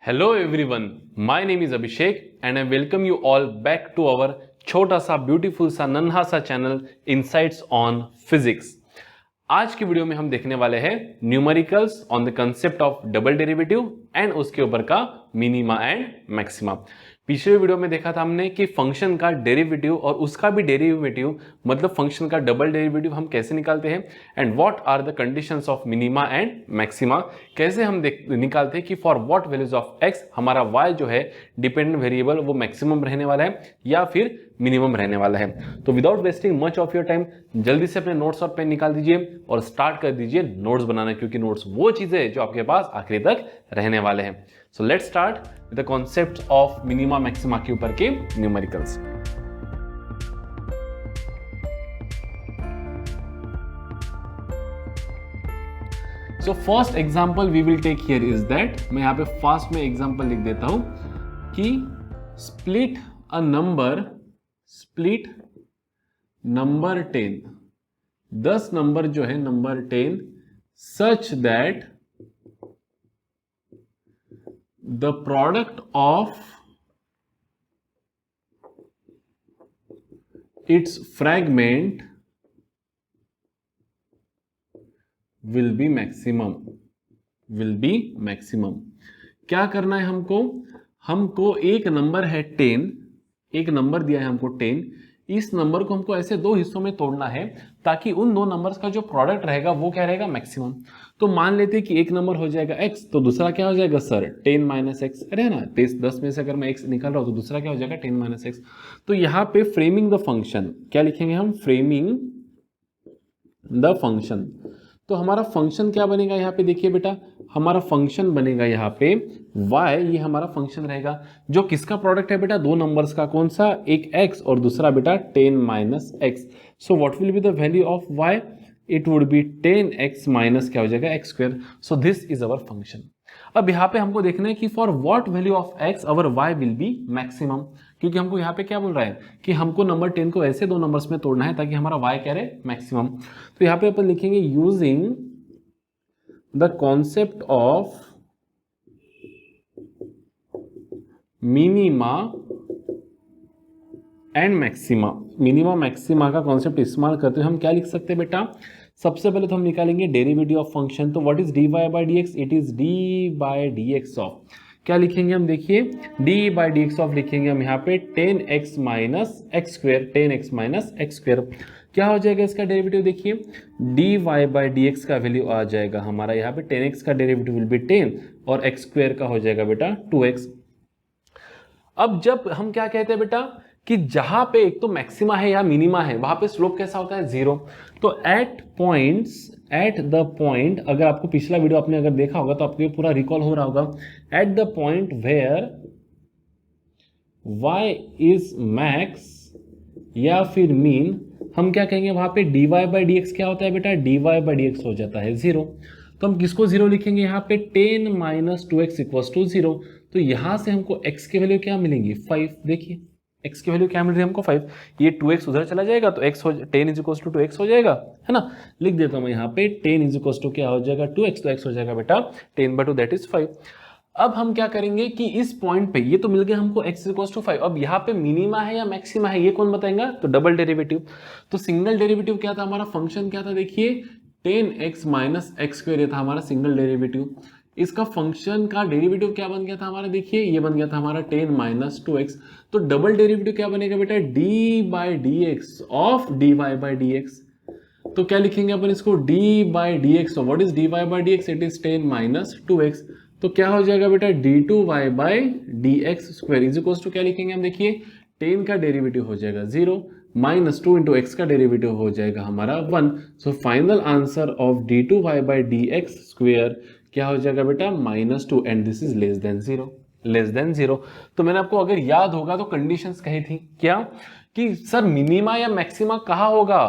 Hello everyone, my name is Abhishek and I welcome you all back to our छोटा सा beautiful सा नन्हा सा चैनल इनसाइट्स ऑन फिजिक्स। आज की वीडियो में हम देखने वाले हैं numericals on the concept of double derivative and उसके ऊपर का मिनिमा एंड मैक्सिमा। पिछले वीडियो में देखा था हमने कि फंक्शन का डेरिवेटिव और उसका भी डेरिवेटिव मतलब फंक्शन का डबल डेरिवेटिव हम कैसे निकालते हैं and what are the conditions of minima and maxima, कैसे हम निकालते हैं कि for what values of x हमारा वाई जो है डिपेंडेंट वेरिएबल वो मैक्सिमम रहने वाला है या फिर मिनिमम रहने वाला है। तो without wasting much of your time जल्दी से अपने नोट्स और पेन निकाल दीजिए और स्टार्ट कर दीजिए नोट्स बनाना, क्योंकि नोट्स वो चीजें हैं जो आपके पास आखिरी तक रहने वाले हैं। So let's start with the concept of minima maxima के ऊपर के numericals. So first example we will take here is that, मैं यहां पे फास्ट में एग्जांपल लिख देता हूं कि split a number, split number 10, 10 number जो है number 10 such that the product of its fragment will be maximum, will be maximum. क्या करना है हमको एक नंबर है 10, एक नंबर दिया है हमको 10, इस नंबर को हमको ऐसे दो हिस्सों में तोड़ना है ताकि उन दो नंबर्स का जो प्रोडक्ट रहेगा वो क्या रहेगा, मैक्सिमम। तो मान लेते हैं कि एक नंबर हो जाएगा x, तो दूसरा क्या हो जाएगा सर 10 माइनस एक्स, अरे ना 10 में से अगर मैं x निकाल रहा हूं तो दूसरा क्या हो जाएगा 10 माइनस एक्स। तो यहाँ पे फ्रेमिंग द फंक्शन क्या लिखेंगे हम, फ्रेमिंग द फंक्शन। तो हमारा फंक्शन क्या बनेगा यहाँ पे, देखिए बेटा हमारा फंक्शन बनेगा यहाँ पे y, ये हमारा फंक्शन रहेगा जो किसका प्रोडक्ट है बेटा, दो नंबर्स का, कौन सा, एक x और दूसरा बेटा 10 minus x. So what will be the value of y, it would be 10x minus क्या हो जाएगा x square. So this is our function. अब यहाँ पे हमको देखना है कि for what value of x our y will be maximum, क्योंकि हमको यहाँ पे क्या बोल रहा है कि हमको नंबर 10 को ऐसे दो नंबर्स में तोड़ना है ताकि हमारा y क्या रहे, मैक्सिमम। तो यहाँ पे अपन लिखेंगे using the concept of minima and maxima. Minima maxima का कॉन्सेप्ट इस्तेमाल करते हुए हम क्या लिख सकते हैं बेटा, सबसे पहले तो हम निकालेंगे डेरिवेटिव ऑफ फंक्शन। तो what is d y by d x, it is d by d x of, क्या लिखेंगे हम, देखिए d by d x of लिखेंगे हम यहाँ पे 10x minus x square, 10x minus x square. क्या हो जाएगा इसका डेरिवेटिव, देखिए d y by d x का वैल्यू आ जाएगा हमारा यहाँ पे 10x का डेरिवेटिव विल बी 10 और एक्स स्क्वायर का हो जाएगा बेटा 2x। अब जब हम क्या कहते हैं बेटा कि जहां पे एक तो मैक्सिमा है या मिनिमा है वहां पे स्लोप कैसा होता है, जीरो। तो at points, at the point, अगर आपको पिछला वीडियो आपने अगर देखा होगा तो आपको ये पूरा रिकॉल हो रहा होगा, at the point where y is max या फिर मीन, हम क्या कहेंगे वहां पे dy बाई डी एक्स क्या होता है बेटा, dy बाई डी एक्स हो जाता है जीरो। तो हम किसको जीरो लिखेंगे यहाँ पे 10 minus 2x equals to zero. तो यहां से हमको x की वैल्यू क्या मिलेंगी 5, देखिए x की वैल्यू क्या मिल रही है हमको 5, ये 2x उधर चला जाएगा तो x हो 10 इज इक्वल्स टू 2x हो जाएगा, है ना। लिख देता हूं मैं यहाँ पे 10 इज इक्वल्स टू क्या हो जाएगा 2x, तो x हो जाएगा बेटा 10/2 दैट इज 5। अब हम क्या करेंगे कि इस पॉइंट पे ये तो मिल गया हमको x इक्वल्स टू 5, अब यहाँ पे मिनिमा है या मैक्सिमा है ये कौन बताएगा, तो डबल डेरिवेटिव। तो सिंगल डेरिवेटिव क्या था हमारा, फंक्शन क्या था, देखिए 10x माइनस एक्स स्क्वायर, ये था हमारा सिंगल डेरिवेटिव। इसका फंक्शन का डेरिवेटिव क्या बन गया था हमारा, देखिए ये बन गया था हमारा 10 माइनस 2x। तो डबल डेरिवेटिव क्या बनेगा बेटा, d by d x of dy by d x. तो क्या लिखेंगे अपन इसको, d by d x. What is dy by d x, it is 10 minus 2x। तो क्या हो जाएगा बेटा d2y by d x square is equal to क्या लिखेंगे हम, देखिए 10 का डेरिवेटिव हो जाएगा 0 माइनस 2 इंटू एक्स का डेरिवेटिव हो जाएगा हमारा 1। So final answer of d2y by d x square क्या हो जाएगा बेटा -2 and this is less than 0, less than 0। तो मैंने आपको अगर याद होगा तो कंडीशंस कही थी क्या कि सर मिनिमा या मैक्सिमा कहाँ होगा,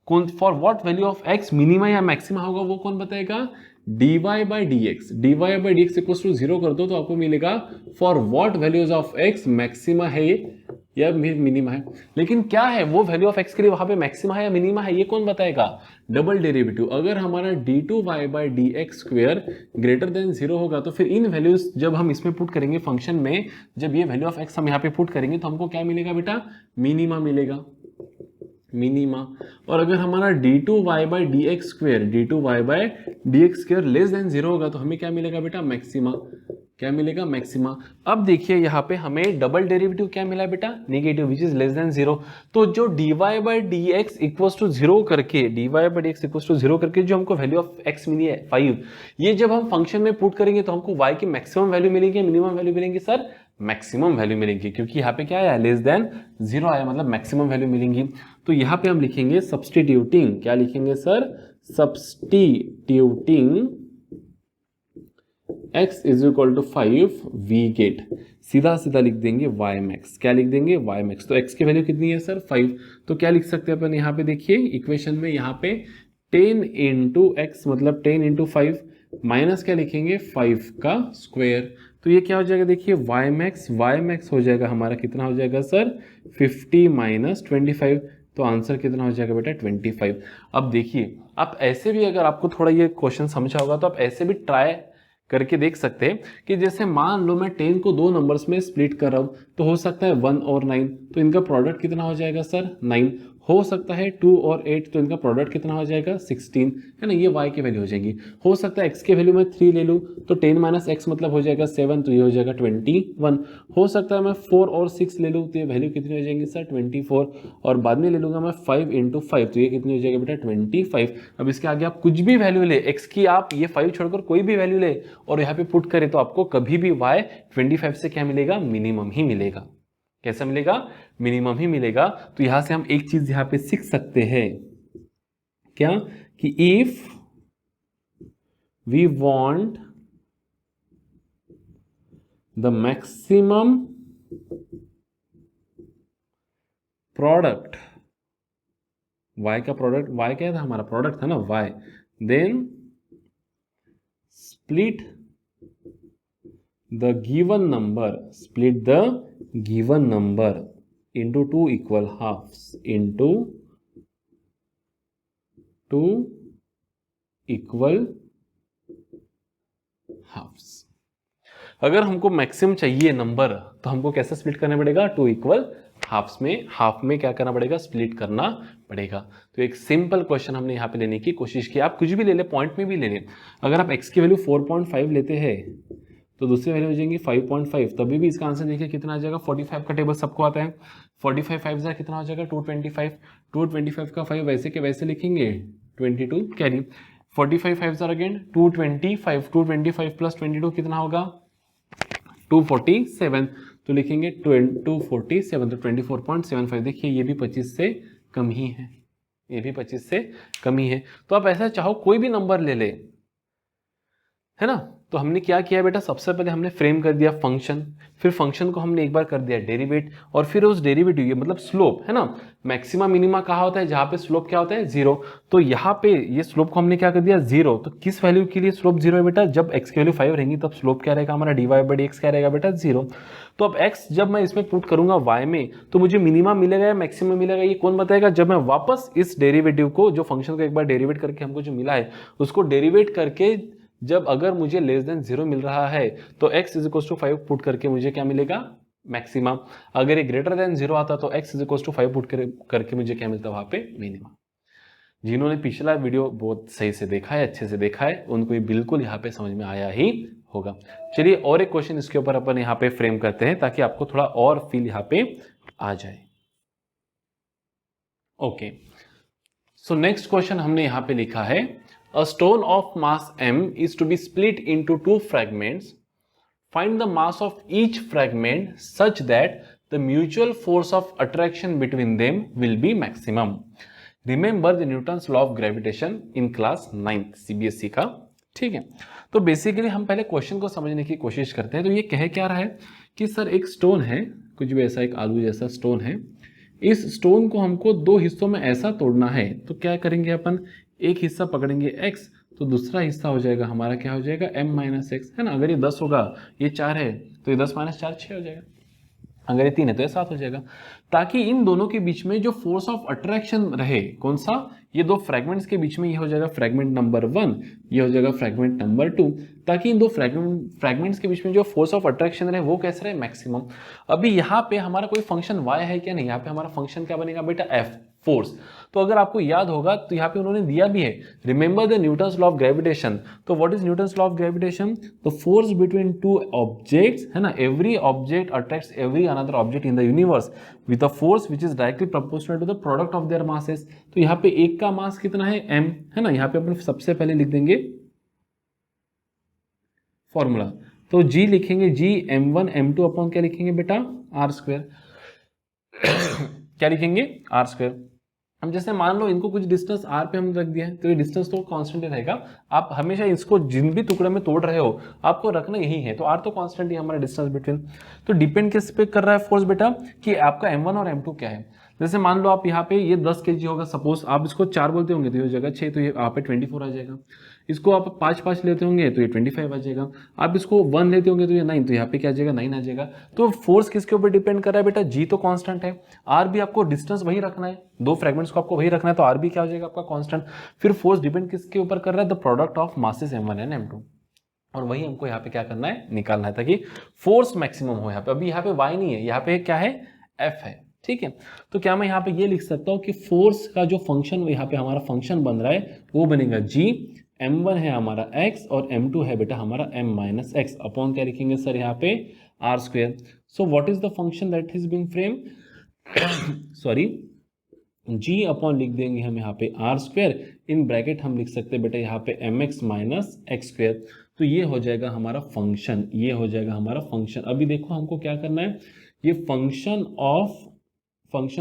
कौन, for what value of x minima या मैक्सिमा होगा वो कौन बताएगा, dy by d x. dy by d x equal to 0 कर दो तो आपको मिलेगा for what values of x maxima है या मिनिमा है, लेकिन क्या है वो वैल्यू ऑफ एक्स के लिए वहां पे मैक्सिमा है या मिनिमा है, ये कौन बताएगा? Double derivative. अगर हमारा d2y by d x square greater than 0 होगा तो फिर इन वैल्यूज जब हम इसमें पुट करेंगे फंक्शन में, जब ये वैल्यू ऑफ एक्स हम यहाँ पे पुट करेंगे तो हमको क्या मिलेगा बेटा? मिनिमा मिलेगा, मिनिमा। और अगर हमारा d2y by d x square less than 0 होगा तो हमें क्या मिलेगा बेटा? मैक्सिमा। क्या मिलेगा? मैक्सिमा। अब देखिए यहाँ पे हमें डबल डेरिवेटिव क्या मिला बेटा? Negative, which is less than 0। तो जो dy by d x equals to 0 करके, dy by d x equals to 0 करके जो हमको वैल्यू ऑफ x मिली है 5, ये जब हम फंक्शन में पुट करेंगे तो हमको y की मैक्सिमम वैल्यू मिलेगी, मिनिमम वैल्यू मिलेंगी सर? मैक्सिमम वैल्यू मिलेंगी, क्योंकि यहाँ पे क्या आया? लेस देन 0 आया, मतलब मैक्सिमम वैल्यू मिलेंगी। तो यहाँ पे हम लिखेंगे सब्स्टिट्यूटिंग, क्या लिखेंगे sir? Substituting x is equal to 5 we get, सीधा सीधा लिख देंगे y मैक्स। क्या लिख देंगे? y max. तो x की वैल्यू कितनी है सर? 5। तो क्या लिख सकते हैं अपन यहाँ पे? देखिए इक्वेशन में यहाँ पे 10 इंटू एक्स मतलब 10 इंटू 5 माइनस क्या लिखेंगे? 5 का स्क्वायर। तो ये क्या हो जाएगा? देखिए y मैक्स हो जाएगा हमारा, कितना हो जाएगा सर? 50 माइनस 25। तो आंसर कितना हो जाएगा बेटा? 25। अब देखिए आप ऐसे भी, अगर आपको थोड़ा ये क्वेश्चन समझा होगा तो आप ऐसे भी ट्राई करके देख सकते हैं कि जैसे मान लो मैं 10 को दो नंबर्स में स्प्लिट कर रहा हूँ, तो हो सकता है 1 और 9, तो इनका प्रोडक्ट कितना हो जाएगा सर? 9। हो सकता है 2 और 8, तो इनका प्रोडक्ट कितना हो जाएगा? 16, है ना? ये y की वैल्यू हो जाएगी। हो सकता है x की वैल्यू मैं 3 ले लूँ, तो 10 माइनस x मतलब हो जाएगा 7, तो ये हो जाएगा 21। हो सकता है मैं 4 और 6 ले लूँ, तो ये वैल्यू कितनी हो जाएगी सर? 24। और बाद में ले लूँगा मैं 5 इंटू 5, तो ये कितनी हो जाएगी बेटा? 25। अब इसके आगे आप कुछ भी वैल्यू ले x की, आप ये 5 छोड़कर कोई भी वैल्यू ले और यहाँ पे पुट करें तो आपको कभी भी y 25 से क्या मिलेगा? मिनिमम ही मिलेगा। कैसा मिलेगा? मिनिमम ही मिलेगा। तो यहां से हम एक चीज यहां पे सीख सकते हैं, क्या? कि if we want the maximum product, y का प्रोडक्ट, y क्या था? हमारा प्रोडक्ट था ना y, then split the given number into two equal halves into two equal halves। अगर हमको मैक्सिमम चाहिए नंबर तो हमको कैसे स्प्लिट करना पड़ेगा? टू इक्वल हाफ्स में। हाफ में क्या करना पड़ेगा? स्प्लिट करना पड़ेगा। तो एक सिंपल क्वेश्चन हमने यहाँ पे लेने की कोशिश की। आप कुछ भी ले ले, पॉइंट में भी ले लें। अगर आप x की वैल्यू 4.5 लेते हैं तो दूसरी वैल्यू हो जाएंगी 5.5, तभी भी इसका आंसर देखिए कितना आ जाएगा? 45 का टेबल सबको आता है। 45 5 कितना हो जाएगा? 225। 225 का 5 वैसे के वैसे लिखेंगे 22 कैरी। 45 5 अगेन 225, 225 प्लस 22 कितना होगा? 247। तो लिखेंगे 247, तो 24.75। देखिए ये भी 25 से कम ही है, ये भी 25 से कम ही है। तो आप ऐसा चाहो कोई भी नंबर ले ले, है ना? तो हमने क्या किया बेटा? सबसे पहले हमने फ्रेम कर दिया फंक्शन, फिर फंक्शन को हमने एक बार कर दिया डेरिवेट, और फिर उस डेरिवेटिव, ये मतलब स्लोप, है ना? मैक्सिमा मिनिमा कहाँ होता है? जहाँ पे स्लोप क्या होता है? 0। तो यहाँ पे ये स्लोप को हमने क्या कर दिया? 0। तो किस वैल्यू के लिए स्लोप 0 है बेटा? जब x की वैल्यू 5 रहेंगी तब स्लोप क्या रहेगा हमारा? dy बाई डी एक्स क्या रहेगा बेटा? 0। तो अब x जब मैं इसमें पुट करूंगा y में, तो मुझे मिनिमा मिलेगा या मैक्सिमम मिलेगा, ये कौन बताएगा? जब मैं वापस इस डेरिवेटिव को, जो फंक्शन को एक बार डेरिवेट करके हमको जो मिला है उसको डेरिवेट करके, जब अगर मुझे लेस देन 0 मिल रहा है तो x is equal to 5 put करके मुझे क्या मिलेगा? मैक्सिमा। अगर ये ग्रेटर देन 0 आता तो x is equal to 5 put करके मुझे क्या मिलता वहां पे? मिनिमा। जिन्होंने पिछला वीडियो बहुत सही से देखा है, अच्छे से देखा है, उनको ये बिल्कुल यहाँ पे समझ में आया ही होगा। चलिए और एक क्वेश्चन इसके ऊपर अपन यहाँ पे फ्रेम करते हैं ताकि आपको थोड़ा और फील यहाँ पे आ जाए। ओके, सो नेक्स्ट क्वेश्चन हमने यहाँ पे लिखा है, a stone of mass m is to be split into two fragments. Find the mass of each fragment such that the mutual force of attraction between them will be maximum. Remember the Newton's law of gravitation in class 9th CBSE का। ठीक है, तो basically हम पहले question को समझने की कोशिश करते हैं। तो ये कह क्या रहा है कि सर एक स्टोन है, कुछ भी ऐसा एक आलू जैसा स्टोन है, इस स्टोन को हमको दो हिस्सों में ऐसा तोड़ना है। तो क्या करेंगे अपन? एक हिस्सा पकड़ेंगे x, तो दूसरा हिस्सा हो जाएगा हमारा क्या हो जाएगा? m माइनस एक्स, है ना? अगर ये 10 होगा, ये 4 है, तो ये 10 माइनस 4 6 हो जाएगा। अगर ये 3 है तो ये 7 हो जाएगा, ताकि इन दोनों के बीच में जो फोर्स ऑफ अट्रैक्शन रहे, कौन सा, ये दो फ्रैगमेंट्स के बीच में, ये हो जाएगा फ्रैगमेंट नंबर 1, ये हो जाएगा फ्रैगमेंट नंबर 2, ताकि इन दो फ्रैगमेंट्स के बीच में जो फोर्स ऑफ अट्रैक्शन रहे वो कैसे रहे, मैक्सिमम। अभी यहाँ पे हमारा कोई फंक्शन y है क्या, नहीं, यहाँ पे हमारा फंक्शन क्या बनेगा बेटा, f, फोर्स। तो अगर आपको याद होगा तो यहाँ पे उन्होंने दिया भी है, remember the Newton's law of gravitation. तो what is Newton's law of gravitation, the force between two objects, है ना, every object attracts every another object in the universe with a force which is directly proportional to the product of their masses. तो यहाँ पे एक का मास कितना है, m, है ना, यहाँ पे अपन सबसे पहले लिख देंगे फॉर्मूला, तो g लिखेंगे, g m1 m2 अपॉन क्या लिखेंगे बेटा, r स्क्वायर। क्या लिखेंगे, r स्क्वायर। हम जैसे मान लो इनको कुछ डिस्टेंस r पे हम रख दिया है, तो ये डिस्टेंस तो कांस्टेंट ही रहेगा। आप हमेशा इसको जिन भी टुकड़े में तोड़ रहे हो आपको रखना यही है, तो r तो कांस्टेंट ही हमारा डिस्टेंस बिटवीन। तो डिपेंड किस पे कर रहा है फोर्स बेटा, कि आपका m1 और m2 क्या है। जैसे मान लो आप यहाँ पे ये 10 kg होगा, सपोज आप इसको 4 बोलते होंगे तो ये हो जाएगा 6, तो ये यहाँ पे 24 आ जाएगा। इसको आप 5 लेते होंगे तो ये 25 आ जाएगा। आप इसको 1 लेते होंगे तो ये 9, तो यहाँ पे क्या आ जाएगा, 9 आ जाएगा। तो फोर्स किसके ऊपर डिपेंड कर रहा है बेटा, जी तो कांस्टेंट है, आर भी आपको डिस्टेंस वही रखना है, दो फ्रेगमेंट्स को आपको वही रखना है, तो आर भी क्या हो जाएगा आपका कांस्टेंट। फिर फोर्स डिपेंड किसके ऊपर कर रहा है, the product of masses m1 and m2, और वही हमको यहाँ पे क्या करना है, निकालना है, ताकि फोर्स मैक्सिमम हो यहाँ पे। अभी यहाँ पे y नहीं है, यहाँ पे क्या है, f है, ठीक है। तो क्या मैं यहाँ पे ये लिख सकता हूँ कि फोर्स का जो फंक्शन यहाँ पे हमारा फंक्शन बन रहा है वो बनेगा g, m1 है हमारा x और m2 है बेटा हमारा m माइनस एक्स, अपॉन क्या लिखेंगे सर यहाँ पे, r square. So what is the function that is being frame, sorry, g upon लिख देंगे हम यहाँ पे r स्क्वायर, इन ब्रैकेट हम लिख सकते हैं बेटा यहाँ पे mx माइनस एक्स स्क्वायर। तो ये हो जाएगा हमारा फंक्शन, ये हो जाएगा हमारा फंक्शन। अभी देखो हमको क्या करना है, ये फंक्शन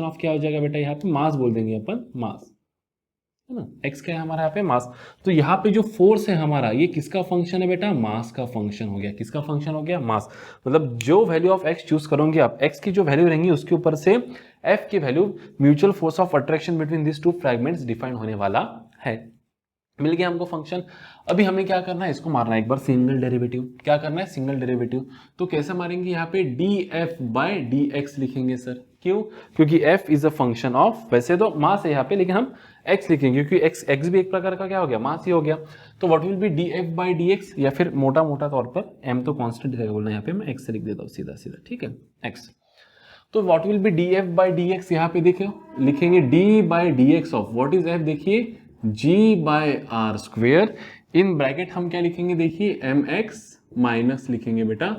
ऑफ क्या हो जाएगा बेटा, यहाँ पे मास बोल देंगे अपन, मास, है ना, x क्या है हमारा यहाँ पे, मास। तो यहाँ पे जो फोर्स है हमारा, ये किसका फंक्शन है बेटा, मास का फंक्शन हो गया। किसका फंक्शन हो गया, मास। मतलब जो वैल्यू ऑफ x चूज करोगे आप, x की जो वैल्यू रहेंगी उसके ऊपर से f की value, mutual force of attraction between this two fragments define होने वाला है। मिल गया हमको फंक्शन। अभी हमें क्या करना है, इसको मारना है एक बार सिंगल डेरिवेटिव। क्या करना है, सिंगल डेरिवेटिव। तो कैसे मारेंगे, यहाँ पे df बाय dx लिखेंगे सर। क्यों, क्योंकि f is a function of, वैसे तो मास है यहाँ पे, लेकिन हम x लिखेंगे क्योंकि x भी एक प्रकार का क्या हो गया, मास ही हो गया। तो what will be df by dx, या फिर मोटा मोटा तौर पर m तो कांस्टेंट रहेगा बोलना, यहाँ पे मैं x से लिख देता हूँ सीधा सीधा, ठीक है, x। तो what will be df by dx, यहाँ पे देखो लिखेंगे d by dx of, what is f, देखिए g by r square, in bracket हम क्या लिखेंगे, देखिए mx माइनस लिखेंगे बेटा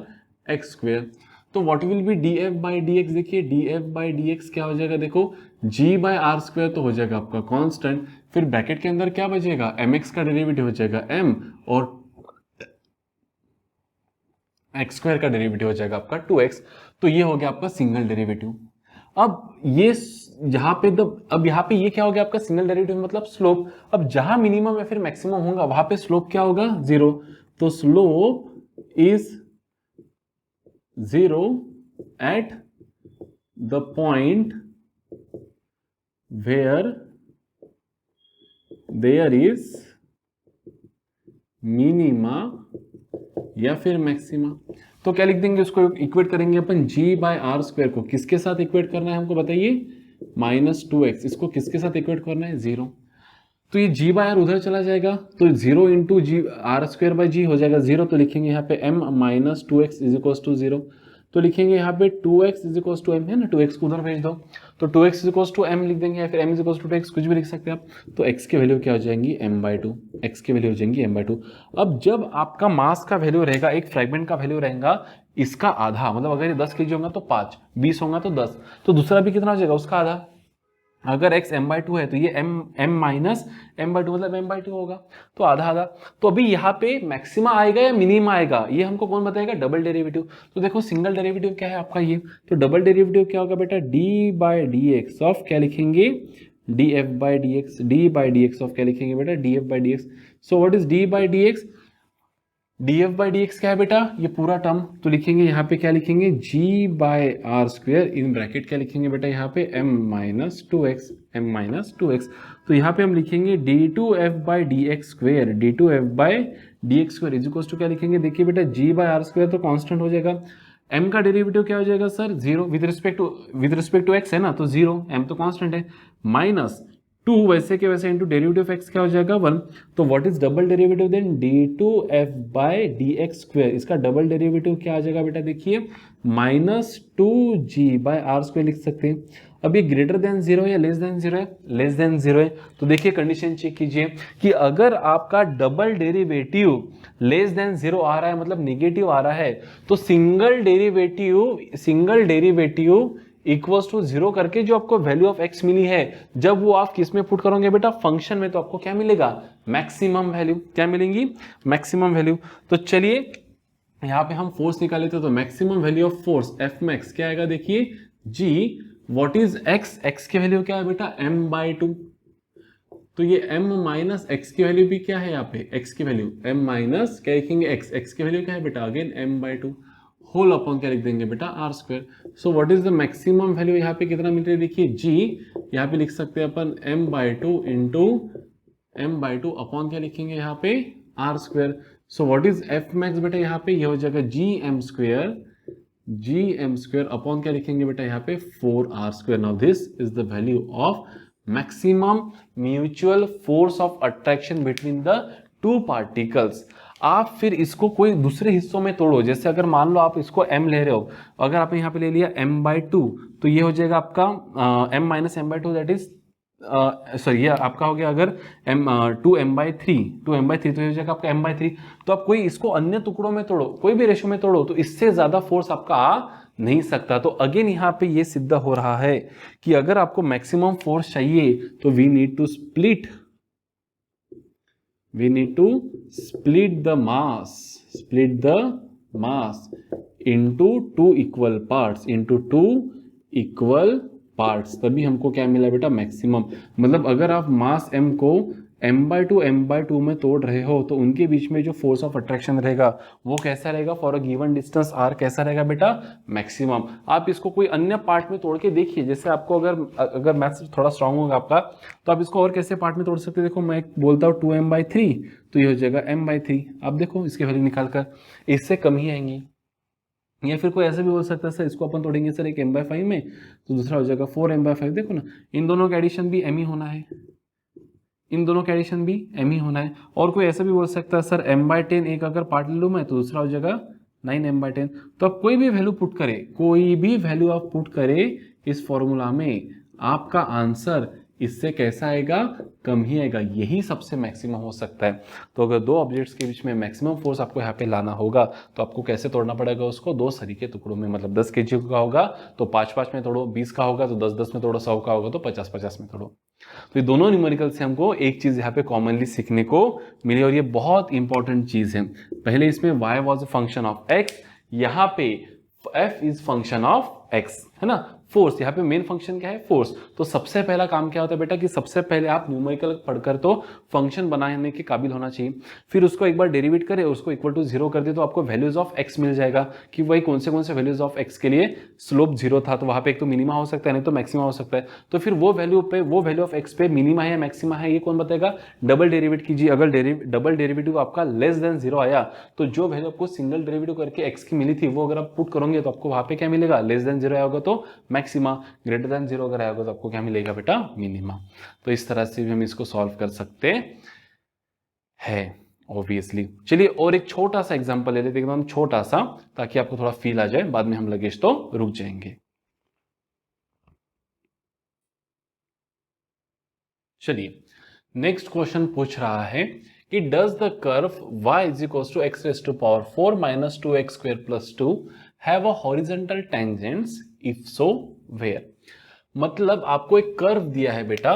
x स्क्वेयर। तो what will be df by dx, देखिए df बाय dx क्या हो जाएगा, देखो g बाय आर स्क्वेयर तो हो जाएगा आपका कांस्टेंट, फिर ब्रैकेट के अंदर क्या बचेगा, mx का डेरिवेटिव हो जाएगा m, और x स्क्वायर का डेरिवेटिव हो जाएगा आपका 2x। तो ये हो गया आपका सिंगल डेरिवेटिव। अब ये यहाँ पे अब यहाँ पे ये क्या हो गया आपका सिंगल डेरिवेटिव, मतलब स्लोप। अब जहां मिनिमम या फिर मैक्सिमम होगा वहां पे स्लोप क्या होगा, 0। तो slope is 0 at the point where there is minima या फिर मैक्सिमा। तो क्या लिख देंगे, उसको इक्वेट करेंगे अपन g बाय आर स्क्वायर को, किसके साथ इक्वेट करना है हमको बताइए, -2x। इसको किसके साथ इक्वेट करना है, 0। तो ये g बाय आर उधर चला जाएगा, तो 0 into G R square by G हो जाएगा 0। तो लिखेंगे यहाँ पे m minus 2x is equal to 0। तो लिखेंगे यहाँ पे 2x is equal to m, है ना, 2x को उधर भेज दो, तो 2x is equal to m लिख देंगे, या फिर m is equal to 2x, कुछ भी लिख सकते हैं आप। तो x की वैल्यू क्या हो जाएंगी, m/2, x की वैल्यू हो जाएंगी m/2। अब जब आपका मास का वैल्यू रहेगा, एक फ्रैगमेंट का वैल्यू रहेगा इसका आधा, मतलब अगर ये 10 kg होगा तो 5, 20 होगा तो 10, तो दूसरा भी कितना हो जाएगा, उसका आधा। अगर x m/2 है तो ये m माइनस m/2 मतलब m/2 होगा, तो आधा आधा। तो अभी यहाँ पे मैक्सिमा आएगा या मिनिमा आएगा, ये हमको कौन बताएगा, डबल डेरिवेटिव। तो देखो सिंगल डेरिवेटिव क्या है आपका ये, तो डबल डेरिवेटिव क्या होगा बेटा, d बाय dx ऑफ क्या लिखेंगे, df by dx, d by dx of क्या लिखेंगे बेटा, df by dx। So what is d by dx, df by dx क्या है बेटा, ये पूरा टर्म। तो लिखेंगे यहाँ पे क्या लिखेंगे, g by r square, in bracket क्या लिखेंगे बेटा यहाँ पे m minus 2x, m minus 2x। तो यहाँ पे हम लिखेंगे d2f by dx square, d2f by dx square is equal to क्या लिखेंगे, देखिए बेटा g बाय आर स्क्वेयर तो कांस्टेंट हो जाएगा, m का डेरिवेटिव क्या हो जाएगा sir, zero, with respect to x है ना, तो जीरो, m तो कांस्टेंट है, माइनस 2 वैसे के वैसे इंटू डेरिवेटिव x क्या हो जाएगा 1। तो what is double derivative then, d2f by dx square, इसका डबल डेरिवेटिव क्या आ जाएगा बेटा, देखिए -2g/r² लिख सकते हैं। अब ये ग्रेटर देन जीरो है या लेस देन जीरो है, लेस देन जीरो है, तो देखिए कंडीशन चेक कीजिए कि अगर आपका double derivative less than zero आ रहा है, मतलब नेगेटिव आ रहा है, तो single derivative equals to zero करके जो आपको वैल्यू ऑफ एक्स मिली है, जब वो आप किस में पुट करोगे बेटा, फंक्शन में, तो आपको क्या मिलेगा, मैक्सिमम वैल्यू। क्या मिलेंगी, मैक्सिमम वैल्यू। तो चलिए यहां पे हम फोर्स निकाले थे, तो maximum value of force F max क्या आएगा, देखिए जी, व्हाट इज एक्स, एक्स की वैल्यू क्या है बेटा, m/2, तो ये m माइनस एक्स की वैल्यू भी क्या है, यहाँ पे x की वैल्यू m माइनस क्या लिखेंगे x, x की वैल्यू क्या है बेटा, अगेन m/2 होल अपॉन क्या लिख देंगे बेटा r²। So what is the maximum value, यहाँ पे कितना मिल रहा है, देखिए g, यहाँ पे लिख सकते हैं अपन m/2 इंटू m/2 अपॉन क्या लिखेंगे यहाँ पे r²। So what is f max बेटा, यहाँ पे ये हो जाएगा gm² अपॉन क्या लिखेंगे बेटा यहाँ पे 4r²। Now this is the value of maximum mutual force of attraction between the two particles. आप फिर इसको कोई दूसरे हिस्सों में तोड़ो, जैसे अगर मान लो आप इसको m ले रहे हो, अगर आपने यहाँ पे ले लिया m/2, तो ये हो जाएगा आपका m minus m/2, that is sorry ये आपका हो गया अगर m/3 तो ये हो जाएगा आपका m/3। तो आप कोई इसको अन्य टुकड़ों में तोड़ो, कोई भी रेशो में तोड़ो, तो इससे ज्यादा फोर्स आपका आ नहीं सकता। तो अगेन यहाँ पे ये सिद्ध हो रहा है कि अगर आपको मैक्सिमम फोर्स चाहिए तो we need to split the mass into two equal parts, तभी हमको क्या मिला बेटा, मैक्सिमम। मतलब अगर आप मास m को m/2 में तोड़ रहे हो, तो उनके बीच में जो फोर्स ऑफ अट्रैक्शन रहेगा वो कैसा रहेगा, for a given distance r कैसा रहेगा बेटा, मैक्सिमम। आप इसको कोई अन्य पार्ट में तोड़ के देखिए, जैसे आपको अगर मैथ्स थोड़ा स्ट्रांग होगा आपका, तो आप इसको और कैसे पार्ट में तोड़ सकते हैं। देखो मैं बोलता हूँ 2m/3, तो ये हो जाएगा m/3। आप देखो इसकी वैल्यू निकाल कर, इससे कम ही आएंगी। या फिर कोई ऐसे भी बोल सकता है सर इसको अपन तोड़ेंगे सर एक m/5 में, तो दूसरा हो जाएगा 4m/5। देखो ना, इन दोनों का एडिशन भी m ही होना है, और कोई ऐसा भी बोल सकता है सर m/10 एक अगर पार्ट ले लूँ मैं, तो दूसरा हो जाएगा 9m/10। तो आप कोई भी वैल्यू पुट करे इस फॉर्मूला में, आपका आंसर इससे कैसा आएगा, कम ही आएगा। यही सबसे मैक्सिमम हो सकता है। तो अगर दो ऑब्जेक्ट्स के बीच में मैक्सिमम फोर्स आपको यहाँ पे लाना होगा, तो आपको कैसे तोड़ना पड़ेगा उसको, 2 सरी के टुकड़ों में। मतलब 10 kg का होगा तो 5-5 में तोड़ो, 20 का होगा तो 10-10 में तोड़ो, 100 का होगा तो 50-50 में तोड़ो। तो ये दोनों न्यूमेरिकल से हमको एक चीज यहाँ पे कॉमनली सीखने को मिली, और ये बहुत इंपॉर्टेंट चीज है। पहले इसमें y was a function of x, यहाँ पे f is function of x, है ना। फोर्स, यहाँ पे मेन फंक्शन क्या है, फोर्स। तो सबसे पहला काम क्या होता है बेटा, कि सबसे पहले आप न्यूमेरिकल पढ़कर तो फंक्शन बनाने के काबिल होना चाहिए, फिर उसको एक बार डेरिवेट करें, उसको इक्वल टू जीरो कर दे, तो आपको वैल्यूज ऑफ एक्स मिल जाएगा कि वही कौन से वैल्यूज ऑफ एक्स के लिए स्लोप जीरो था। तो वहां पे एक तो मिनिमा हो सकता है, नहीं तो मैक्सिमा हो सकता है। तो फिर वो वैल्यू ऑफ एक्स पे मिनिमा है या मैक्सिमा है, ये कौन बताएगा, डबल डेरिवेट कीजिए। अगर डबल डेरिवेटिव आपका लेस देन जीरो आया, तो जो वैल्यू आपको सिंगल डेरिवेटिव करके एक्स की मिली थी, वो अगर आप पुट करोगे तो आपको वहां पे क्या मिलेगा, लेस देन जीरो आया होगा तो मैक्सिमा, ग्रेटर देन जीरो अगर आया होगा तो आपको क्या मिलेगा बेटा, मिनिमा। तो इस तरह से भी हम इसको सॉल्व कर सकते हैं ऑब्वियसली। चलिए और एक छोटा सा एग्जांपल ले लेते हैं, एकदम छोटा सा, ताकि आपको थोड़ा फील आ जाए, बाद में हम लगेज तो रुक जाएंगे। चलिए नेक्स्ट क्वेश्चन पूछ रहा है कि does the curve y is equals to x raise to power 4 minus 2x square plus 2 have a horizontal tangents, if so where. मतलब आपको एक कर्व दिया है बेटा,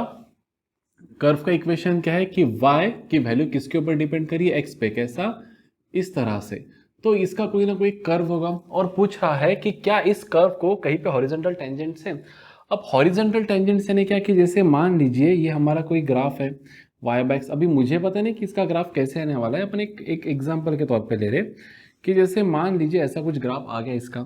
कर्व का इक्वेशन क्या है कि y की वैल्यू किसके ऊपर डिपेंड करिए, x पे। कैसा, इस तरह से। तो इसका कोई ना कोई कर्व होगा, और पूछ रहा है कि क्या इस कर्व को कहीं पे हॉरिजॉन्टल टेंजेंट्स है। अब हॉरिजॉन्टल टेंजेंट्स यानी क्या, कि जैसे मान लीजिए ये हमारा कोई ग्राफ है y/x, अभी मुझे पता नहीं कि इसका ग्राफ कैसे आने वाला है, अपन एक एग्जाम्पल के तौर पे ले रहे कि जैसे मान लीजिए ऐसा कुछ ग्राफ आ गया इसका।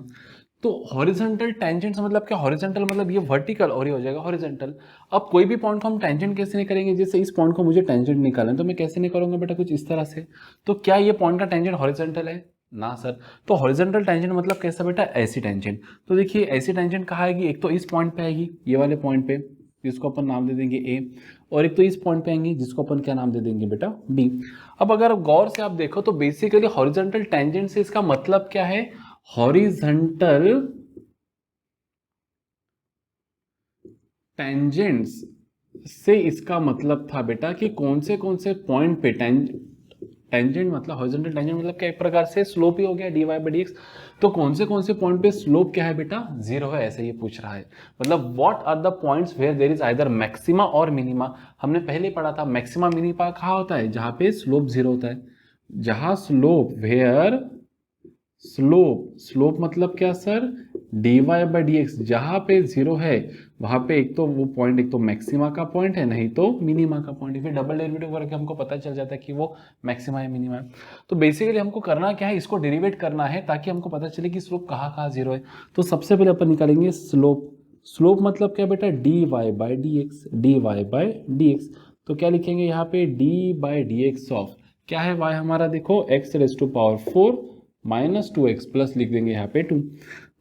तो हॉरिजॉन्टल टेंजेंट्स मतलब क्या, हॉरिजॉन्टल मतलब ये वर्टिकल और ये हो जाएगा हॉरिजॉन्टल। अब कोई भी पॉइंट को हम टेंजेंट कैसे नहीं करेंगे, जैसे इस पॉइंट को मुझे टेंजेंट निकालना है, तो मैं कैसे नहीं करूंगा बेटा, कुछ इस तरह से। तो क्या ये पॉइंट का टेंजेंट हॉरिजॉन्टल है, ना सर। तो हॉरिजॉन्टल टेंजेंट मतलब कैसा बेटा, ऐसी टेंजेंट। तो देखिए ऐसी टेंजेंट कहाँ आएगी, एक तो इस पॉइंट पे आएगी, ये वाले पॉइंट पे, जिसको अपन नाम दे देंगे ए, और एक तो इस पॉइंट पे आएंगे जिसको अपन क्या नाम दे देंगे बेटा, बी। अब अगर गौर से आप देखो तो बेसिकली हॉरिजॉन्टल टेंजेंट से इसका मतलब क्या है, हॉरिजॉन्टल टेंजेंट्स से इसका मतलब था बेटा कि कौन से पॉइंट पे टेंजेंट मतलब हॉरिजॉन्टल टेंजेंट मतलब क्या, एक प्रकार से स्लोप ही हो गया dy बाई dx। तो कौन से पॉइंट पे स्लोप क्या है बेटा, जीरो है, ऐसे ये पूछ रहा है। मतलब what are the points where there is either maxima और मिनिमा। हमने पहले पढ़ा था मैक्सिमा मिनिमा कहाँ होता है, जहां पे स्लोप जीरो होता है। जहां स्लोप मतलब क्या सर, dy बाई dx, जहां पे जीरो है वहां पे एक तो वो पॉइंट, एक तो मैक्सिमा का पॉइंट है, नहीं तो मिनिमा का पॉइंट है। फिर डबल डेरिवेटिव करके हमको पता चल जाता है कि वो मैक्सिमा है मिनिमा है। तो बेसिकली हमको करना क्या है, इसको डेरिवेट करना है ताकि हमको पता चले कि स्लोप कहाँ जीरो है। तो सबसे पहले अपन निकालेंगे स्लोप मतलब क्या बेटा, dy बाई dx। तो क्या लिखेंगे यहाँ पे, d बाई dx ऑफ क्या है y हमारा, देखो x raise to power 4 minus 2x plus लिख देंगे यहाँ पे 2।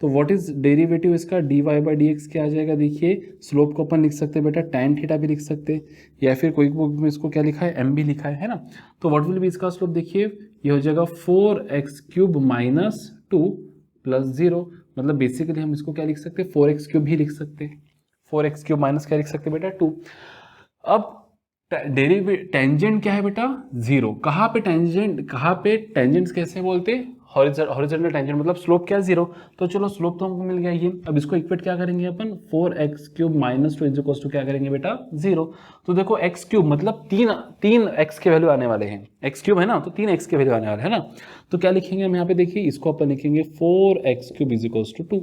तो व्हाट इज डेरिवेटिव इसका, dy बाई dx क्या आ जाएगा, देखिए स्लोप को अपन लिख सकते हैं बेटा tan थीटा भी लिख सकते हैं, या फिर कोई बुक में इसको क्या लिखा है, m भी लिखा है ना। तो व्हाट विल बी इसका स्लोप, देखिए ये हो जाएगा 4x क्यूब माइनस 2 प्लस 0। मतलब बेसिकली हम इसको क्या लिख सकते हैं, 4x क्यूब ही लिख सकते हैं, 4x क्यूब माइनस क्या लिख सकते हैं बेटा 2। अब टेंजेंट क्या है बेटा, जीरो। कहाँ पे टेंजेंट्स कैसे बोलते, हॉरिजॉन्टल टेंजेंट मतलब स्लोप क्या है, जीरो। तो चलो स्लोप तो हमको मिल गया ये। अब इसको इक्वेट क्या करेंगे अपन, 4x cube minus 2 is equal to क्या करेंगे बेटा, जीरो। तो देखो x क्यूब मतलब तीन x के वैल्यू आने वाले हैं, x क्यूब है ना, तो 3x के वैल्यू आने वाले है ना। तो क्या लिखेंगे हम यहाँ पे, देखिए इसको अपन लिखेंगे 4x cube is equal to 2,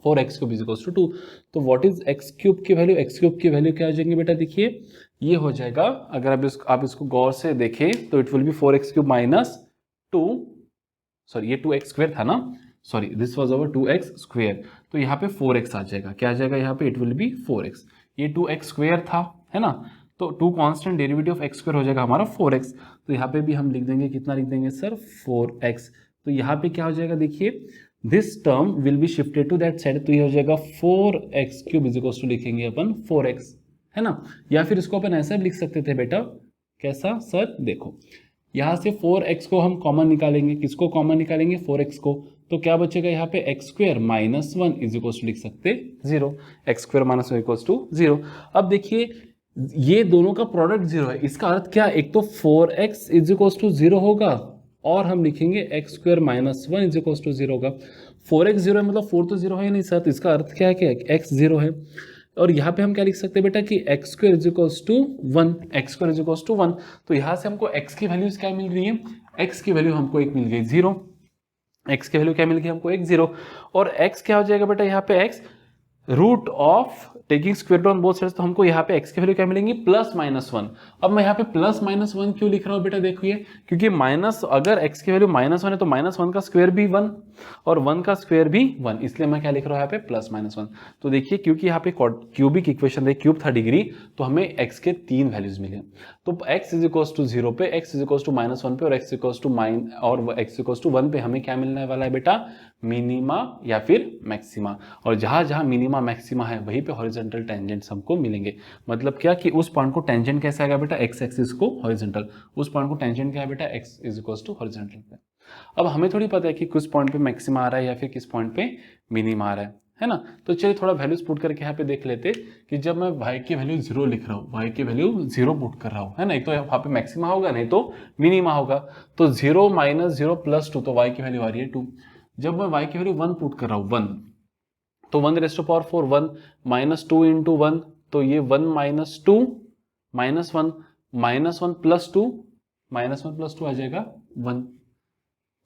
4x cube is equal to 2। तो व्हाट इज x क्यूब की वैल्यू, x क्यूब की वैल्यू क्या आ जाएंगे बेटा, देखिए ये हो जाएगा, अगर आप इसको गौर से देखें तो it will be 4x cube minus 2, sorry ये 2x स्क्वायर था ना, sorry this was over 2x square. तो यहाँ पे 4x आ जाएगा, क्या आ जाएगा यहाँ पे, इट विल बी 4x। ये 2x स्क्वायर था, है ना, तो 2 constant derivative of x square हो जाएगा हमारा 4x। तो यहाँ पे भी हम लिख देंगे, कितना लिख देंगे सर, 4x। तो यहाँ पे क्या हो जाएगा, देखिए this term will be shifted to that side, तो ये हो जाएगा 4x cube is equal to लिखेंगे अपन 4x, है ना। या फिर इसको अपन ऐसा भी लिख सकते थे बेटा, कैसा सर, देखो यहां से 4x को हम कॉमन निकालेंगे, किसको कॉमन निकालेंगे, 4x को। तो क्या बचेगा यहाँ पे, x square minus 1 is equal to लिख सकते 0, x square minus 1 equal to 0। अब देखिए ये दोनों का प्रोडक्ट 0 है, इसका अर्थ क्या, एक तो 4x इज इक्वल टू 0 होगा, और हम लिखेंगे x square minus 1 is equal to 0 होगा। 4x 0 है मतलब 4 तो 0 है नहीं सर, तो इसका अर्थ क्या है कि x 0 है। और यहाँ पे हम क्या लिख सकते हैं बेटा कि x square is equals to 1, x square is equals to 1। तो यहाँ से हमको x की वैल्यूज क्या मिल रही है, x की वैल्यू हमको एक मिल गई 0, x की वैल्यू क्या मिल गई हमको, एक 0। और x क्या हो जाएगा बेटा, यहाँ पे x root of taking square on both sides, तो हमको यहाँ पे x की वैल्यू क्या मिलेंगी, प्लस माइनस 1। अब मैं यहाँ पे प्लस माइनस 1 क्यों लिख रहा हूँ बेटा, देखिए क्योंकि माइनस, अगर x की वैल्यू माइनस 1 है तो माइनस 1 का स्क्वायर भी 1 और 1 का स्क्वायर भी 1, इसलिए मैं क्या लिख रहा हूँ यहाँ पे प्लस माइनस 1। तो देखिए क्योंकि यहाँ पे क्यूबिक इक्वेशन है, क्यूब था डिग्री, तो हमें x के 3 वैल्यूज मिले। तो x इज इक्वल टू 0 पे, x is equal to minus 1 पे, और x इक्वल टू 1 पे हमें क्या मिलने वाला है बेटा, मिनिमा या फिर मैक्सिमा। और जहां जहां मिनिमा मैक्सिमा है वहीं पे हॉरिजॉन्टल टेंजेंट्स हमको मिलेंगे। मतलब क्या कि उस पॉइंट को टेंजेंट कैसे आएगा बेटा, एक्स एक्सिस को हॉरिजॉन्टल, उस पॉइंट को टेंजेंट क्या है बेटा, x is equal to horizontal पे। अब हमें थोड़ी पता है कि किस पॉइंट पे मैक्सिमा आ रहा है या फिर किस पॉइंट पे मिनिमा आ रहा है ना। तो चलिए थोड़ा वैल्यूज पुट करके यहाँ पे देख लेते कि जब मैं y की वैल्यू 0 लिख रहा हूँ, y की वैल्यू 0 पुट कर रहा हूँ, है ना, एक तो वहाँ पे मैक्सिमा होगा नहीं तो मिनिमा होगा। तो 0 माइनस 0 प्लस 2, तो y की वैल्यू आ रही है 2। जब मैं y की वैल्यू 1 पुट कर रहा हूँ, 1, तो 1 raise to power 4, 1 minus 2 into 1, तो ये 1 minus 2 minus 1 minus 1 plus 2, minus 1 plus 2 आ जाएगा 1,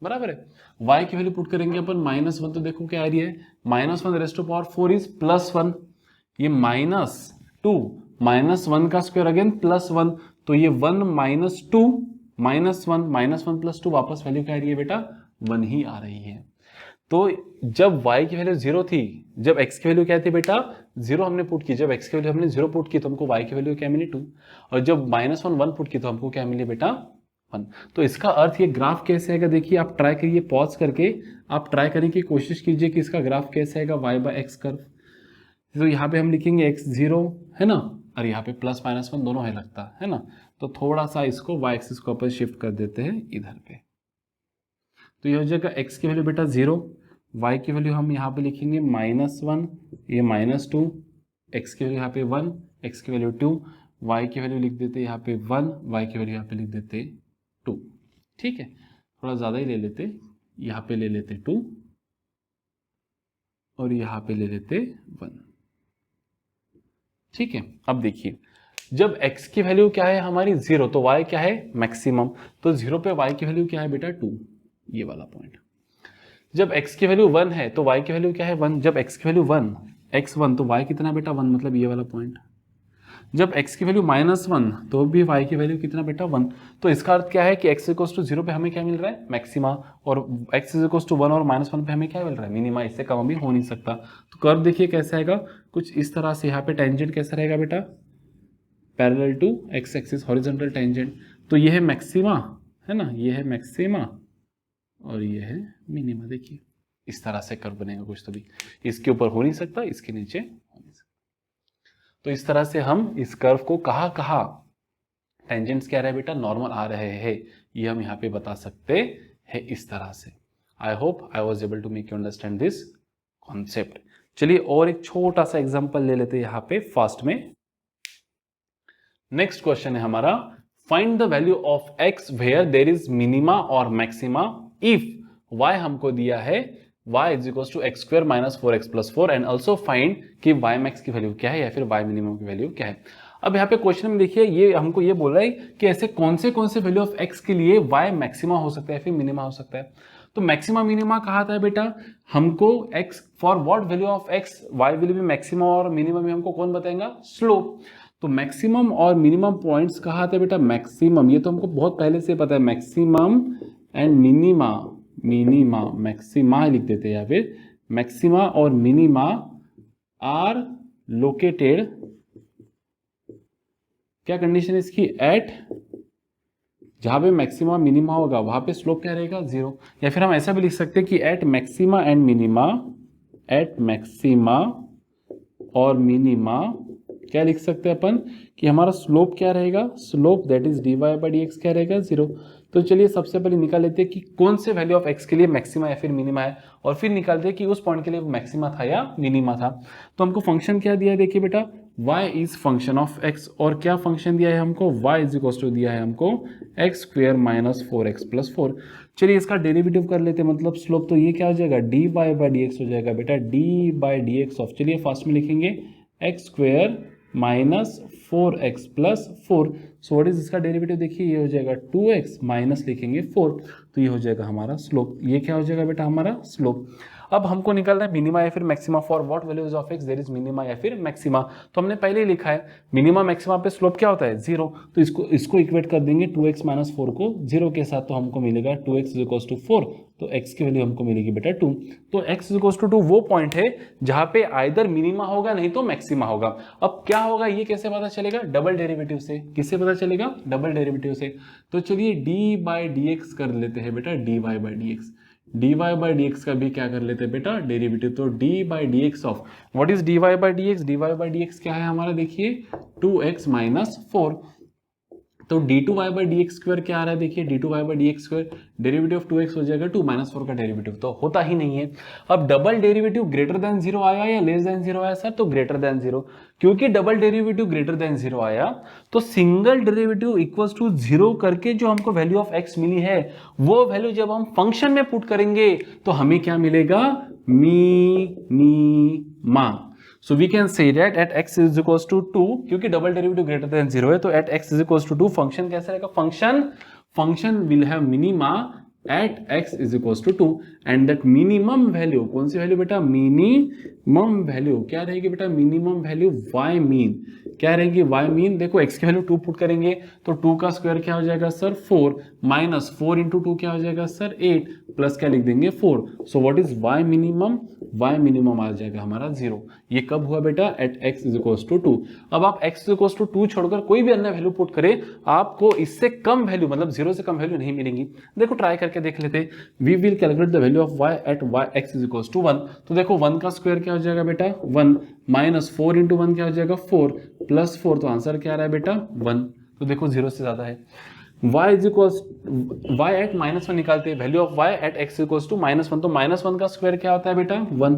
बराबर है। y की वैल्यू पुट करेंगे अपन माइनस 1, तो देखो क्या आ रही है, minus 1 raise to power 4 is plus 1, ये माइनस 2 माइनस 1 का स्क्वायर अगेन प्लस 1, तो ये 1 माइनस 2 माइनस 1 प्लस 2, वापस वैल्यू क्या आ रही है बेटा, 1 ही आ रही है। तो जब y की वैल्यू 0 थी, जब x की वैल्यू क्या थी बेटा, 0 हमने पुट की, जब x की वैल्यू हमने 0 पुट की तो हमको y की वैल्यू क्या मिली 2, और जब माइनस 1 पुट की तो हमको क्या मिली बेटा 1। तो इसका अर्थ ये ग्राफ कैसे आएगा, देखिए आप ट्राई करिए, पॉज करके आप ट्राई करने की कोशिश कीजिए कि इसका ग्राफ कैसे आएगा y/x कर्व। तो यहाँ पे हम लिखेंगे x0 है ना, और यहाँ पे +-1 दोनों है लगता है ना, तो थोड़ा सा इसको y एक्सिस को ऊपर शिफ्ट कर देते हैं इधर पे। तो ये हो जाएगा x की वैल्यू बेटा 0, y की वैल्यू हम यहाँ पे लिखेंगे -1, ये -2, x की वैल्यू यहाँ पे 1, x की वैल्यू 2, y की वैल्यू लिख देते यहाँ पे 1, y की वैल्यू यहाँ पे लिख देते 2। ठीक है, थोड़ा ज़्यादा ही ले लेते, यहाँ पे ले लेते 2 और यहाँ पे ले लेते 1। ठीक है, अब देखिए जब x की वैल्यू क्या है हमारी 0, तो y क्या है मैक्सिमम, तो 0 पे y की वैल्यू क्या है बेटा 2, ये वाला पॉइंट। जब x की वैल्यू 1 है तो y की वैल्यू क्या है 1, जब x की वैल्यू 1 x1 तो y कितना बेटा 1, मतलब ये वाला पॉइंट। जब x की वैल्यू -1 तो भी y की वैल्यू कितना बेटा 1। तो इसका अर्थ क्या है कि x = 0 पे हमें क्या मिल रहा है मैक्सिमा, और x = 1 और -1 पे हमें क्या मिल रहा है मिनिमा, इससे कम अभी हो नहीं सकता। तो कर्व देखिए कैसे आएगा, कुछ इस तरह से। यहाँ पे टेंजेंट कैसा रहेगा बेटा, parallel to x axis horizontal tangent. तो ये है मैक्सिमा है ना, ये है मैक्सिमा और ये है मिनिमा। देखिए इस तरह से कर्व बनेगा कुछ, तो भी इसके ऊपर हो नहीं सकता, इसके नीचे हो नहीं सकता। तो इस तरह से हम इस कर्व को कहाँ टेंजेंट्स क्या रहे बेटा नॉर्मल आ रहे हैं, ये हम यहाँ पे बता सकते हैं इस तरह से। I hope I was able to make you understand this concept. चलिए और एक छोटा सा एग्जाम्पल ले लेते हैं यहाँ पे फास्ट में। नेक्स्ट क्वेश्चन है हमारा, find the value of x where there is minima और मैक्सिमा इफ y हमको दिया है y = x² - 4x + 4 and also find कि y मैक्स की वैल्यू क्या है या फिर y मिनिमम की वैल्यू क्या है। अब यहाँ पे क्वेश्चन में देखिए ये हमको ये बोल रहा है कि ऐसे कौन से वैल्यू ऑफ x के लिए y मैक्सिमा हो सकता है फिर मिनिमा हो सकता है। तो मैक्सिमा मिनिमा कहा था बेटा हमको x for what value of x y will be maxima और मिनिमम में हमको कौन बताएगा स्लोप। तो मैक्सिमम और मिनिमम पॉइंट्स कहा था बेटा मैक्सिमम, ये तो हमको बहुत पहले से पता है, maximum and minima, minima maxima लिख देते हैं या फिर मैक्सिमा और मिनिमा आर लोकेटेड, क्या कंडीशन है इसकी, एट, जहां पे मैक्सिमा मिनिमा होगा वहां पे स्लोप क्या रहेगा 0। या फिर हम ऐसा भी लिख सकते हैं कि at maxima and minima, at maxima और मिनिमा क्या लिख सकते हैं अपन कि हमारा स्लोप क्या रहेगा, स्लोप दैट इज dy/dx क्या रहेगा 0। तो चलिए सबसे पहले निकाल लेते हैं कि कौन से वैल्यू ऑफ x के लिए मैक्सिमा या फिर मिनिमा है, और फिर निकालते हैं कि उस पॉइंट के लिए मैक्सिमा था या मिनिमा था। तो हमको फंक्शन क्या दिया है देखिए बेटा, y is function of x, और क्या फंक्शन दिया है हमको, y = दिया है हमको x² - 4x + 4। चलिए इसका डेरिवेटिव कर लेते हैं, मतलब स्लोप, तो ये क्या हो जाएगा dy/dx हो जाएगा बेटा, dy/dx ऑफ, चलिए फास्ट में लिखेंगे x² - 4x + 4। So what is इसका डेरिवेटिव देखिए, ये हो जाएगा 2x माइनस लिखेंगे 4, तो ये हो जाएगा हमारा स्लोप। ये क्या हो जाएगा बेटा हमारा स्लोप। अब हमको निकालना है मिनिमा या फिर maxima for what values of x there is minima या फिर मैक्सिमा। तो हमने पहले ही लिखा है मिनिमा मैक्सिमा पे स्लोप क्या होता है 0, तो इसको इक्वेट कर देंगे 2x - 4 को 0 के साथ, तो हमको मिलेगा 2x = 4, तो x की वैल्यू हमको मिलेगी बेटा 2। तो x = 2 वो पॉइंट है जहां पे आइदर मिनिमा होगा नहीं तो मैक्सिमा होगा। अब क्या होगा ये कैसे पता चलेगा, डबल डेरिवेटिव से। किससे पता चलेगा, डबल डेरिवेटिव से। तो चलिए d/dx कर लेते हैं बेटा, dy/dx, dy/dx का भी क्या कर लेते हैं बेटा डेरिवेटिव। तो d/dx of what is dy/dx, dy/dx क्या है हमारा देखिए 2x - 4, तो d2y/dx² क्या आ रहा है देखिए, d2y/dx² डेरिवेटिव ऑफ 2x हो जाएगा 2 - 4 का डेरिवेटिव तो होता ही नहीं है। अब डबल डेरिवेटिव ग्रेटर देन 0 आया या लेस देन 0 आया सर, तो ग्रेटर देन 0। क्योंकि डबल डेरिवेटिव ग्रेटर देन 0 आया तो सिंगल डेरिवेटिव इक्वल्स टू 0 करके जो हमको वैल्यू ऑफ x मिली है वो वैल्यू जब हम फंक्शन में पुट करेंगे तो हमें क्या मिलेगा, minima. So we can say that at x is equals to 2, क्योंकि डबल डेरिवेटिव ग्रेटर देन 0 है, तो at x is equals to 2 function कैसा रहेगा, function will have minima at x is equals to 2 and that minimum value, कौन सी value बेटा, minimum value क्या रहेगी बेटा, मिनिमम वैल्यू y मीन क्या रहेगी, y मीन देखो x की वैल्यू 2 पुट करेंगे तो 2 का स्क्वायर क्या हो जाएगा सर 4 माइनस 4 इंटू 2 क्या हो जाएगा सर 8 प्लस क्या लिख देंगे 4। So what is y minimum, y minimum आ जाएगा हमारा 0। ये कब हुआ बेटा, at x is equals to 2। अब आप x इज इक्वल्स टू 2 छोड़कर कोई भी अन्य वैल्यू पुट करें आपको इससे कम वैल्यू मतलब 0 से कम वैल्यू नहीं मिलेंगी। देखो ट्राई करके देख लेते, we will calculate the value of y at x is equals to 1। तो देखो 1 का स्क्वायर क्या हो जाएगा बेटा 1 माइनस 4 इंटू 1 क्या हो जाएगा 4 प्लस 4, तो आंसर क्या आ रहा है बेटा 1। तो देखो 0 से ज्यादा है। y is equals y at -1 निकालते हैं, value of y at x equals to -1। तो -1 का स्क्वायर क्या होता है बेटा 1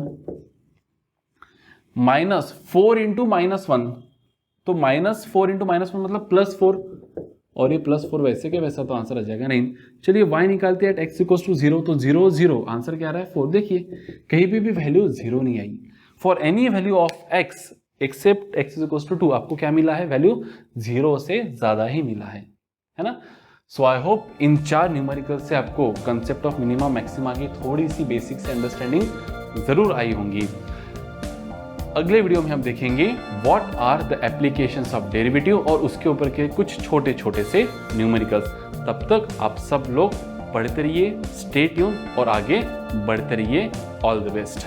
माइनस 4 इंटू -1, तो -4 इंटू -1 मतलब +4, और ये +4 वैसे के वैसा तो आंसर आ जाएगा 9। चलिए y निकालते हैं एट x इक्वल्स टू 0, तो 0 0 आंसर क्या आ रहा है 4। देखिए कहीं भी वैल्यू 0 नहीं आई। For any value of x except x is equals to 2 आपको क्या मिला है, वैल्यू 0 से ज्यादा ही मिला है ना। सो आई होप इन 4 न्यूमेरिकल से आपको कंसेप्ट ऑफ मिनिमा मैक्सिमा की थोड़ी सी बेसिक से अंडरस्टैंडिंग जरूर आई होंगी। अगले वीडियो में हम देखेंगे what are the applications of derivative और उसके ऊपर के कुछ छोटे छोटे से न्यूमेरिकल्स। तब तक आप सब लोग पढ़ते रहिए, स्टे ट्यून और आगे बढ़ते रहिए। All the best.